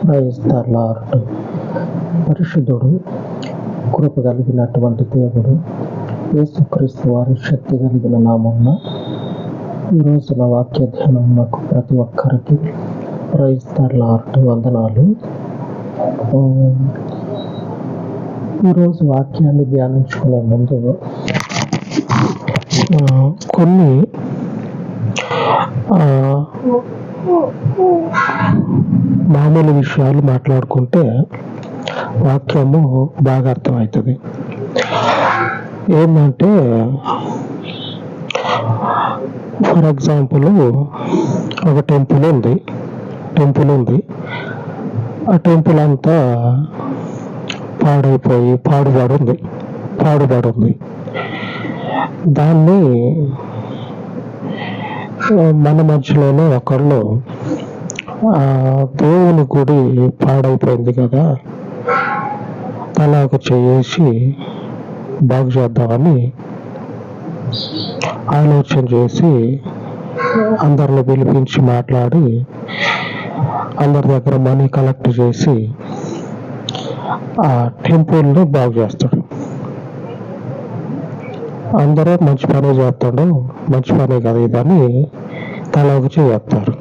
Praise the lord. పరిశుద్ధుడు, కృప కలిగినటువంటి దేవుడు యేసుక్రీస్తు వారి శక్తి కలిగిన నామమున ఈ రోజున వాక్య ధ్యానమునకు ప్రతి ఒక్కరికి ప్రైజ్ ద లార్డ్ వందనాలు. ఈరోజు వాక్యాన్ని ధ్యానించుకునే ముందు కొన్ని మామూలు విషయాలు మాట్లాడుకుంటే వాక్యము బాగా అర్థమవుతుంది. ఏంటంటే, ఫర్ ఎగ్జాంపుల్ ఒక టెంపుల్ ఉంది. ఆ టెంపుల్ అంతా పాడైపోయి పాడుబడి దాన్ని మన మధ్యలోనే ఒకళ్ళు దేవుని గుడి పాడైపోయింది కదా, అలాగ చేసి బాగు చేద్దామని ఆలోచన చేసి అందరిని పిలిపించి మాట్లాడి అందరి దగ్గర మనీ కలెక్ట్ చేసి ఆ టెంపుల్ని బాగు చేస్తాడు. అందరూ మంచి పని చేస్తాడు, మంచి పని కదా ఇదని తలాగు చేస్తారు.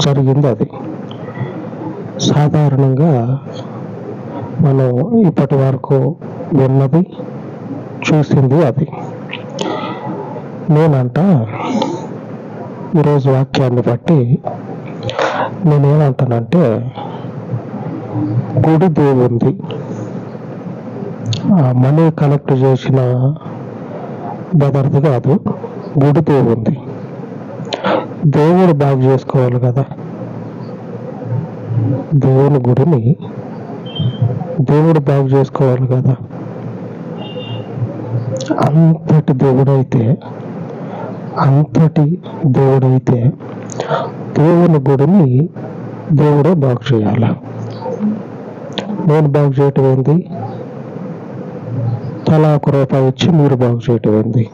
జరిగింది అది. సాధారణంగా మనం ఇప్పటి వరకు విన్నది, చూసింది అది. నేనంట ఈరోజు వాక్యాన్ని బట్టి నేనేమంటానంటే, గుడి దేవుంది, మనీ కలెక్ట్ చేసిన బెదర్ది కాదు, గుడి దేవుంది. దేవుడు బాగు చేసుకోవాలి కదా, దేవుని గుడిని దేవుడు బాగు చేసుకోవాలి కదా. అంతటి దేవుడైతే దేవుని గుడిని దేవుడే బాగు చేయాల. నేను బాగు చేయటం ఏంది? తలా ₹1 ఇచ్చి మీరు బాగు చేయటం ఏంది?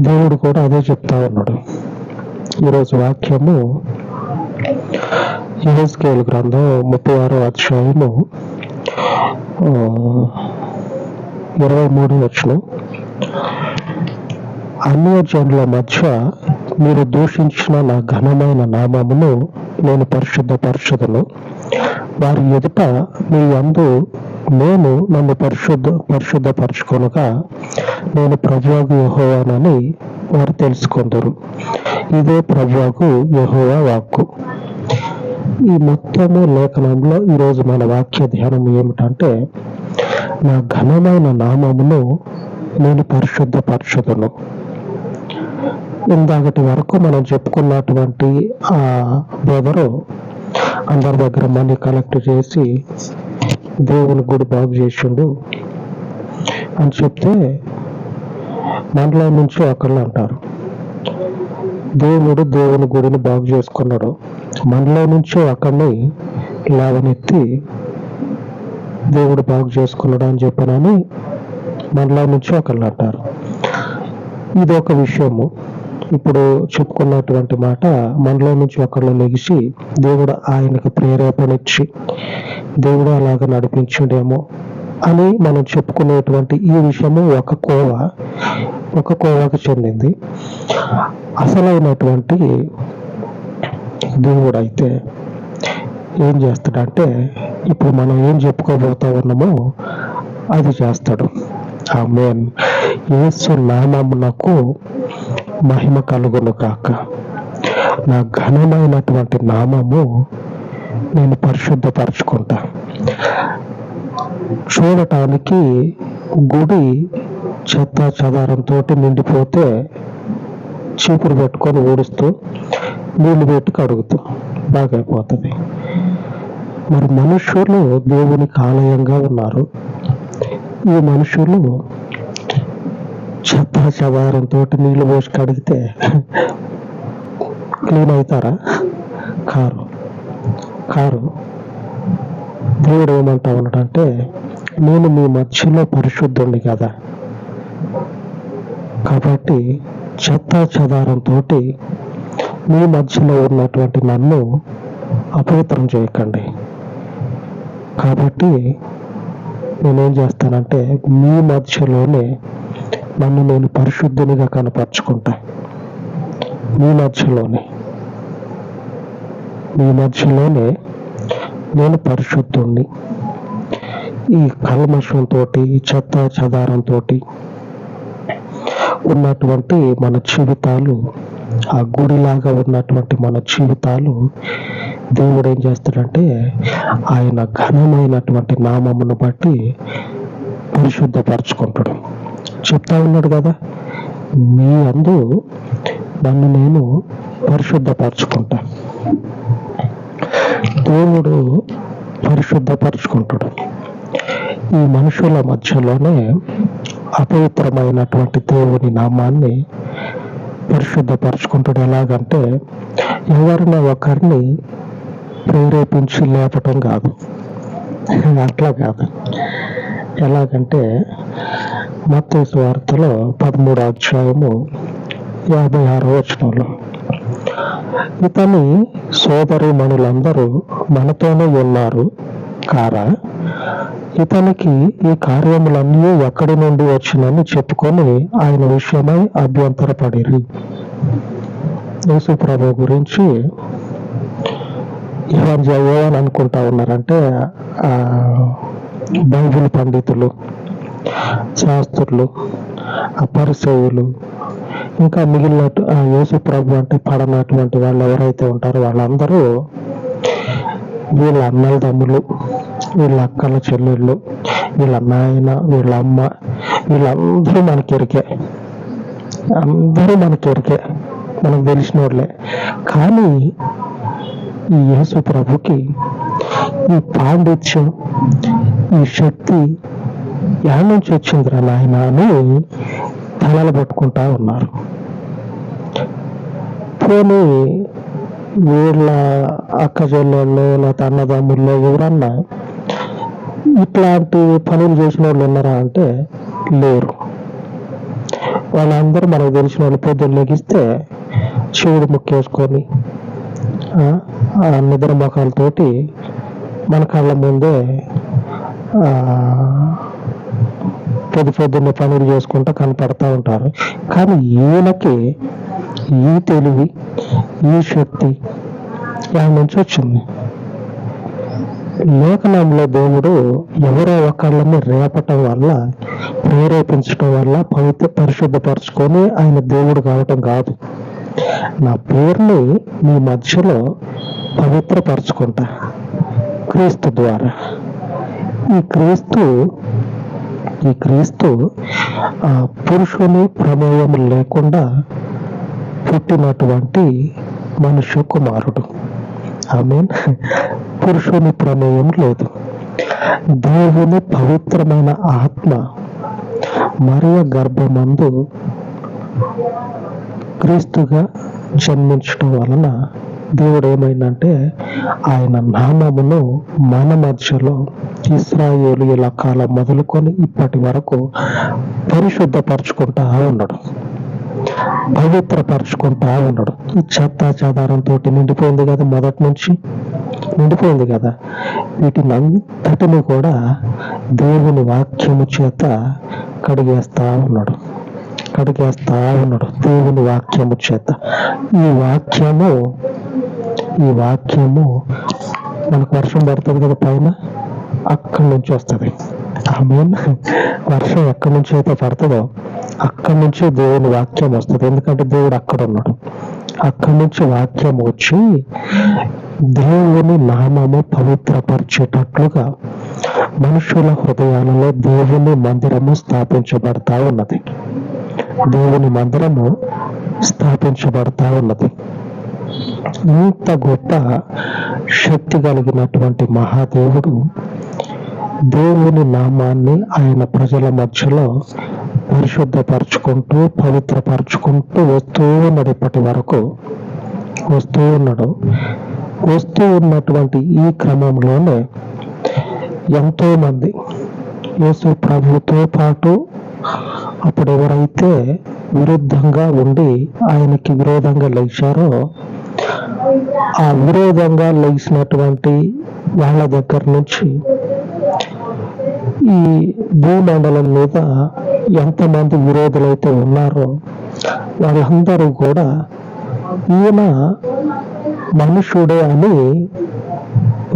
దేవుడు కూడా అదే చెప్తా ఉన్నాడు. ఈరోజు వాక్యము యెహెజ్కేలు గ్రంథం 36వ అధ్యాయము 23వ వచనం. అన్యజనుల మధ్య మీరు దూషించిన నా ఘనమైన నామమును నేను పరిశుద్ధపరచుదును. వారి ఎదుట మీ యందు నేను నన్ను పరిశుద్ధపరచుకొనగా నేను ప్రభువగు యెహోవానని వారు తెలుసుకొందురు. ఇదే ప్రభువగు యెహోవా వాక్కు. ఈ మొత్తము లేఖనంలో ఈరోజు మన వాక్య ధ్యానం ఏమిటంటే, నా ఘనమైన నామమును నేను పరిశుద్ధపరచుదును. ఇందాకటి వరకు మనం చెప్పుకున్నటువంటి ఆ బ్రదరు అందరి దగ్గర మనీ కలెక్ట్ చేసి దేవుని గుడి బాగు చేసిండు అని చెప్తే, మనలో నుంచి ఒకళ్ళు అంటారు, దేవుడు దేవుని గుడిని బాగు చేసుకున్నాడు. మనలో నుంచి ఒకరిని లేవనెత్తి దేవుడు బాగు చేసుకున్నాడు అని చెప్పానని మనలో నుంచి ఒకళ్ళు అంటారు. ఇది ఒక విషయము. ఇప్పుడు చెప్పుకున్నటువంటి మాట, మనలో నుంచి ఒకళ్ళు లెగిసి దేవుడు ఆయనకు ప్రేరేపణ ఇచ్చి దేవుడు అలాగ నడిపించిండేమో అని మనం చెప్పుకునేటువంటి ఈ విషయము ఒక కోవకు చెందింది. అసలైనటువంటి దేవుడు అయితే ఏం చేస్తాడంటే, ఇప్పుడు మనం ఏం చెప్పుకోబోతా ఉన్నామో అది చేస్తాడు. ఆమేన్. యేసు నామమునకు మహిమ కలుగును కాక. నా ఘనమైనటువంటి నామము నేను పరిశుద్ధపరచుకుంటా. చూడటానికి గుడి చెత్త చెదారంతో నిండిపోతే చీపురు పెట్టుకొని ఊడుస్తూ నీళ్లు పెట్టి కడుగుతూ బాగైపోతుంది. మరి మనుషులు దేవునికి ఆలయంగా ఉన్నారు. ఈ మనుషులు చెత్త చెదారంతో నీళ్లు పోసి కడిగితే క్లీన్ అవుతారా? కారు. దేవుడు ఏమంటా ఉన్నాడంటే, నేను మీ మధ్యలో పరిశుద్ధుణ్ణి కదా, కాబట్టి చెత్త చెదారంతో మీ మధ్యలో ఉన్నటువంటి నన్ను అపవిత్రం చేయకండి. కాబట్టి నేనేం చేస్తానంటే మీ మధ్యలోనే నన్ను నేను పరిశుద్ధునిగా కనపరుచుకుంటా. మీ మధ్యలోనే నేను పరిశుద్ధుణ్ణి. ఈ కల్మషంతో, చెత్త చెదారంతో ఉన్నటువంటి మన జీవితాలు, ఆ గుడిలాగా ఉన్నటువంటి మన జీవితాలు దేవుడు ఏం చేస్తాడంటే ఆయన ఘనమైనటువంటి నామమును బట్టి పరిశుద్ధపరచుకుంటాడు. చెప్తా ఉన్నాడు కదా, మీ అందు నన్ను నేను పరిశుద్ధపరచుకుంటా. దేవుడు పరిశుద్ధపరచుకుంటాడు. ఈ మనుషుల మధ్యలోనే అపవిత్రమైనటువంటి దేవుని నామాన్ని పరిశుద్ధపరచుకుంటాడు. ఎలాగంటే ఎవరిని ఒకరిని ప్రేరేపించి లేపటం కాదు, అట్లా కాదు. ఎలాగంటే మత్తయి సువార్తలో 13వ అధ్యాయము 56వ వచనంలో, ఇతని సోదరీమణులందరూ మనతోనే ఉన్నారు కారా, ఇతనికి ఈ కార్యములన్నీ ఎక్కడి నుండి వచ్చినని చెప్పుకొని ఆయన విషయమై అభ్యంతరపడిరి. యేసు ప్రభు గురించి ఏమని అనుకుంటా ఉన్నారంటే బైబిల్ పండితులు, శాస్త్రులు, పరిసయ్యులు, ఇంకా మిగిలిన యేసు ప్రభు అంటే పడనటువంటి వాళ్ళు ఎవరైతే ఉంటారో వాళ్ళందరూ వీళ్ళ అన్నల తమ్ములు, వీళ్ళ అక్కల చెల్లెళ్ళు, వీళ్ళ నాయన, వీళ్ళ అమ్మ, వీళ్ళందరూ మనకెరికే, మనకు తెలిసిన వాళ్ళే. కానీ ఈ యేసు ప్రభుకి ఈ పాండిత్యం, ఈ శక్తి యాడ్ నుంచి వచ్చిందిరా నాయన అని తలలు పట్టుకుంటా ఉన్నారు. పోనీ వీళ్ళ అక్క చెల్లెళ్ళు లేకపోతే అన్నదమ్ముల్లో ఎవరన్నా ఇట్లాంటి పనులు చేసిన వాళ్ళు ఉన్నారా అంటే లేరు. వాళ్ళందరూ మనకు తెలిసిన వాళ్ళు పొద్దున్న లెగిస్తే శివుడు ముక్కేసుకొని నిద్ర మొఖాలతోటి మన కళ్ళ ముందే పొద్దున్నే పనులు చేసుకుంటూ కనపడతా ఉంటారు. కానీ ఈయనకి ఈ తెలివి, ఈ శక్తి దాని నుంచి వచ్చింది. లేఖనంలో దేవుడు ఎవరో ఒకళ్ళని రేపటం వల్ల, ప్రేరేపించడం వల్ల పరిశుద్ధపరచుకొని ఆయన దేవుడు కావటం కాదు. నా పేరుని మీ మధ్యలో పవిత్రపరచుకుంటా క్రీస్తు ద్వారా. ఈ క్రీస్తు పురుషుని ప్రమేయం లేకుండా పుట్టినటువంటి మనుష్య కుమారుడు. ఆమేన్. పురుషుని ప్రమేయం లేదు. దేవుని పవిత్రమైన ఆత్మ మరియ గర్భమందు క్రీస్తుగా జన్మించడం వలన దేవుడు ఏమైందంటే ఆయన నామమును మన మధ్యలో ఇశ్రాయేలీయుల కాలం మొదలుకొని ఇప్పటి వరకు పరిశుద్ధపరచుకుంటా ఉన్నాడు, పవిత్రపరచుకుంటా ఉన్నాడు. ఈ చెత్త చెదారంతో నిండిపోయింది కదా, మొదటి నుంచి నిండిపోయింది కదా. వీటిని అంతటిని కూడా దేవుని వాక్యము చేత కడిగేస్తా ఉన్నాడు దేవుని వాక్యము చేత. ఈ వాక్యము మనకు వర్షం పడుతుంది కదా పైన, అక్కడి నుంచి వస్తుంది. ఆమేన్. వర్షం ఎక్కడి నుంచి అయితే పడుతుందో అక్కడి నుంచే దేవుని వాక్యం వస్తుంది. ఎందుకంటే దేవుడు అక్కడ ఉన్నాడు. అక్కడి నుంచి వాక్యం వచ్చి దేవుని నామము పవిత్రపరిచేటట్లుగా మనుషుల హృదయాలలో దేవుని మందిరము స్థాపించబడతా ఉన్నది. ఇంత గొప్ప శక్తి కలిగినటువంటి మహాదేవుడు దేవుని నామాన్ని ఆయన ప్రజల మధ్యలో పరిశుద్ధపరచుకుంటూ పవిత్రపరచుకుంటూ వస్తూ ఉన్నాడు. ఇప్పటి వరకు వస్తూ ఉన్నటువంటి ఈ క్రమంలోనే ఎంతో మంది యేసు ప్రభుతో పాటు అప్పుడు ఎవరైతే విరుద్ధంగా ఉండి ఆయనకి విరోధంగా లేచారో ఆ విరోధంగా లేచినటువంటి వాళ్ళ దగ్గర నుంచి ఈ భూమండలం మీద ఎంతమంది విరోధులైతే ఉన్నారో వాళ్ళందరూ కూడా ఈయన మనుషుడే అని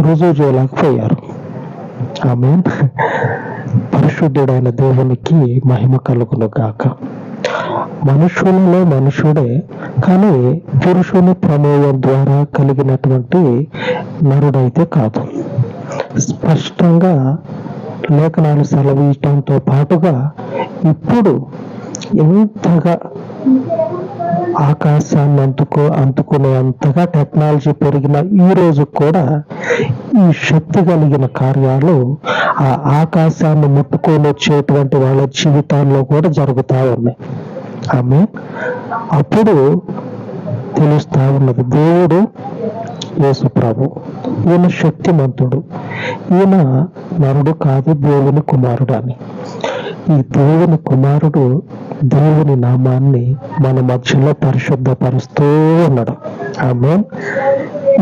రుజువు చేయలేకపోయారు. ఆమె పరిశుద్ధుడైన దేవునికి మహిమ కలుగును గాక. మనుషులలో మనుషుడే, కానీ పురుషుని ప్రమేయం ద్వారా కలిగినటువంటి నరుడైతే కాదు. స్పష్టంగా లేఖనాలు సెలవియటంతో పాటుగా ఇప్పుడు ఎంతగా ఆకాశాన్ని అందుకునే అంతగా టెక్నాలజీ పెరిగిన ఈ రోజు కూడా ఈ శక్తి కలిగిన కార్యాలు ఆ ఆకాశాన్ని ముట్టుకొని వచ్చేటువంటి వాళ్ళ జీవితాల్లో కూడా జరుగుతూ ఉన్నాయి. ఆమె అప్పుడు తెలుస్తా ఉన్నది, దేవుడు యేసు ప్రభు ఈయన శక్తిమంతుడు, ఈయన నరుడు కాదు, దేవుని కుమారుడు అని. ఈ దేవుని కుమారుడు దేవుని నామాన్ని మన మధ్యలో పరిశుద్ధపరుస్తూ ఉన్నాడు. ఆమె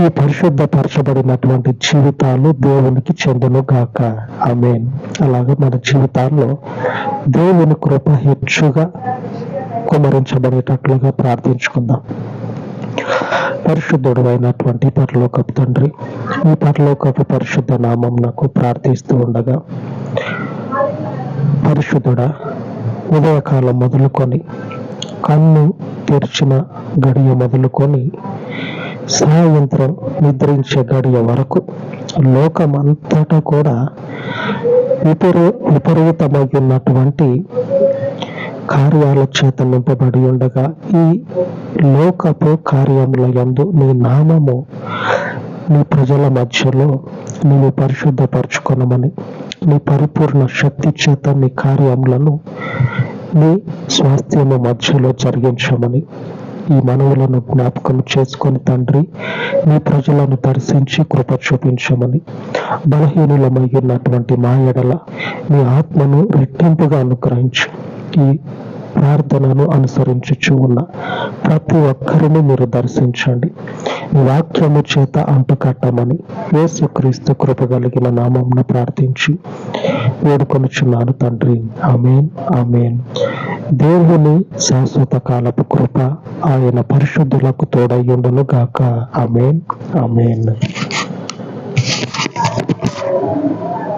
ఈ పరిశుద్ధపరచబడినటువంటి జీవితాలు దేవునికి చెందును గాక. ఆమేన్. అలాగే మన జీవితాల్లో దేవుని కృప హెచ్చుగా కుమరించబడేటట్లుగా ప్రార్థించుకుందాం. పరిశుద్ధుడు అయినటువంటి పరలోకపు తండ్రి, ఈ పరలోకపు పరిశుద్ధ నామం నాకు ప్రార్థిస్తూ ఉండగా, పరిశుద్ధుడా, ఉదయకాలం మొదలుకొని కన్ను తెరిచిన గడియ మొదలుకొని సాయంత్రం నిద్రించే గడియ వరకు లోకమంతటా కూడా విపరీతమైనటువంటి కార్యాల చేత నింపబడి ఉండగా, ఈ లోకపు కార్యముల యందు నీ నామము నీ ప్రజల మధ్యలో నీవు పరిశుద్ధపరచుకొనమని, నీ పరిపూర్ణ శక్తి చేత నీ కార్యములను నీ స్వాస్థ్యము మధ్యలో జరిగించమని ఈ మనవులను జ్ఞాపకం చేసుకొని తండ్రి, నీ ప్రజలను దర్శించి కృప చూపించమని, బలహీనులమై ఉన్నటువంటి మా ఎడల నీ ఆత్మను రెట్టింపుగా అనుగ్రహించు. ఈ ప్రార్థనను అనుసరించుచు ఉన్న ప్రతి ఒక్కరిని మీరు దర్శించండి. వాక్యము చేత అంటుకట్టమని యేసుక్రీస్తు కృప కలిగిన నామమున ప్రార్థించి వేడుకొనుచున్నాను తండ్రి. ఆమేన్, ఆమేన్. దేవుని శాశ్వత కాలపు కృప ఆయన పరిశుద్ధులకు తోడయ్యుండును గాక. ఆమేన్, ఆమేన్.